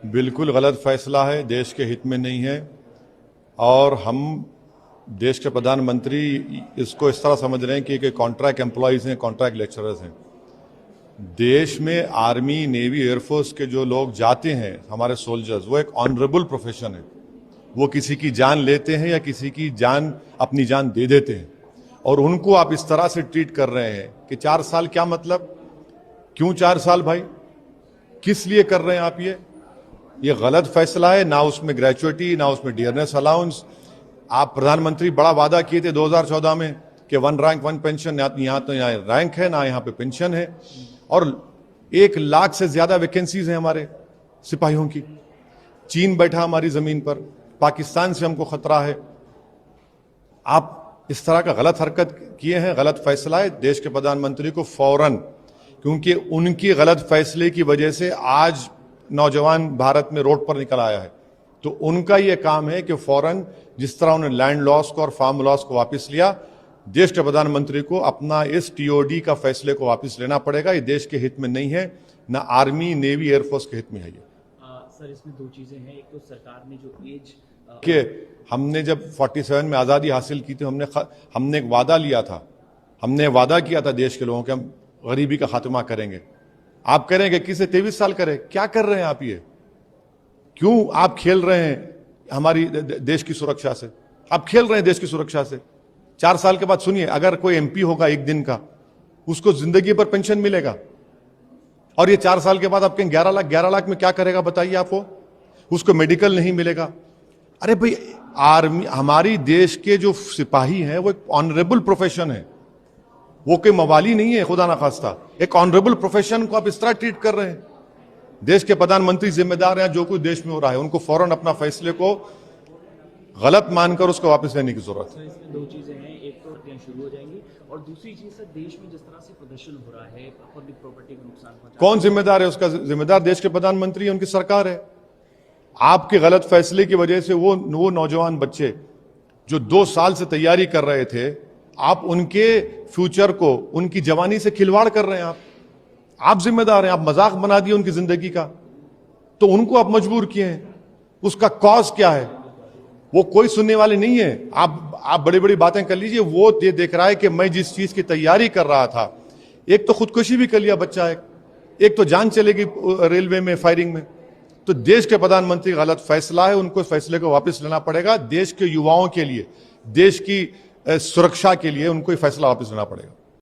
बिल्कुल गलत फैसला है, देश के हित में नहीं है। और हम देश के प्रधानमंत्री इसको इस तरह समझ रहे हैं कि ये कॉन्ट्रैक्ट एम्प्लॉयज़ हैं, कॉन्ट्रैक्ट लेक्चरर्स हैं। देश में आर्मी, नेवी, एयरफोर्स के जो लोग जाते हैं, हमारे सोल्जर्स, वो एक ऑनरेबल प्रोफेशन है। वो किसी की जान लेते हैं या किसी की जान, अपनी जान दे देते हैं। और उनको आप इस तरह से ट्रीट कर रहे हैं कि 4 साल, क्या मतलब? क्यों 4 साल भाई? किस लिए कर रहे हैं आप ये गलत फैसला है। ना उसमें ग्रेचुइटी, ना उसमें डियरनेस अलाउंस। आप प्रधानमंत्री बड़ा वादा किए थे 2014 में कि 1 रैंक 1 पेंशन, यहाँ तो यहाँ रैंक है ना यहाँ पे पेंशन है। और 1 लाख से ज्यादा वैकेंसीज हैं हमारे सिपाहियों की। चीन बैठा हमारी जमीन पर, पाकिस्तान से हमको खतरा है। आप इस तरह का गलत हरकत किए हैं, गलत फैसला है। देश के प्रधानमंत्री को फौरन, क्योंकि उनकी गलत फैसले की वजह से आज नौजवान भारत में रोड पर निकल आया है, तो उनका यह काम है कि फौरन, जिस तरह उन्होंने लैंड लॉस को और फार्म लॉस को वापस लिया, देश के प्रधानमंत्री को अपना इस टीओडी का फैसले को वापस लेना पड़ेगा। ये देश के हित में नहीं है, ना आर्मी, नेवी, एयरफोर्स के हित में है ये। सर, इसमें 2 चीजें हैं। एक तो सरकार ने जो एज कि हमने जब 47 में आज़ादी हासिल की थी, हमने एक वादा लिया था, हमने वादा किया था देश के लोगों के, हम गरीबी का खात्मा करेंगे। आप करेंगे, किसे 23 साल करे? क्या कर रहे हैं आप? ये क्यों आप खेल रहे हैं हमारी देश की सुरक्षा से? आप खेल रहे हैं देश की सुरक्षा से। 4 साल के बाद सुनिए, अगर कोई एमपी होगा 1 दिन का, उसको जिंदगी भर पेंशन मिलेगा। और ये 4 साल के बाद आपके 11 लाख में क्या करेगा बताइए आपको? उसको मेडिकल नहीं मिलेगा। अरे भाई, आर्मी, हमारी देश के जो सिपाही हैं वो एक ऑनरेबल प्रोफेशन है, वो कोई मवाली नहीं है खुदा ना खास्ता। एक ऑनरेबल प्रोफेशन को आप इस तरह ट्रीट कर रहे हैं। देश के प्रधानमंत्री जिम्मेदार हैं जो कुछ देश में हो रहा है, उनको फौरन अपना फैसले को गलत मानकर उसको वापस लेने की जरूरत है। इसमें 2 चीजें हैं। एक तो हत्याएं शुरू हो जाएंगी, और दूसरी चीज सर, देश में जिस तरह से प्रदर्शन हो रहा है, पब्लिक प्रॉपर्टी को नुकसान पहुंचा, कौन जिम्मेदार है? उसका जिम्मेदार देश के प्रधानमंत्री है, उनकी सरकार है। आपके गलत फैसले की वजह से वो नौजवान बच्चे जो 2 साल से तैयारी कर रहे थे, आप उनके फ्यूचर को, उनकी जवानी से खिलवाड़ कर रहे हैं। आप जिम्मेदार हैं। आप मजाक बना दिए उनकी जिंदगी का, तो उनको आप मजबूर किए हैं। उसका कॉज क्या है? वो कोई सुनने वाले नहीं है। आप बड़ी बड़ी बातें कर लीजिए, वो ये देख रहा है कि मैं जिस चीज की तैयारी कर रहा था, एक तो खुदकुशी भी कर लिया बच्चा, एक तो जान चलेगी रेलवे में फायरिंग में। तो देश के प्रधानमंत्री गलत फैसला है, उनको इस फैसले को वापस लेना पड़ेगा। देश के युवाओं के लिए, देश की सुरक्षा के लिए उनको ये फैसला वापस लेना पड़ेगा।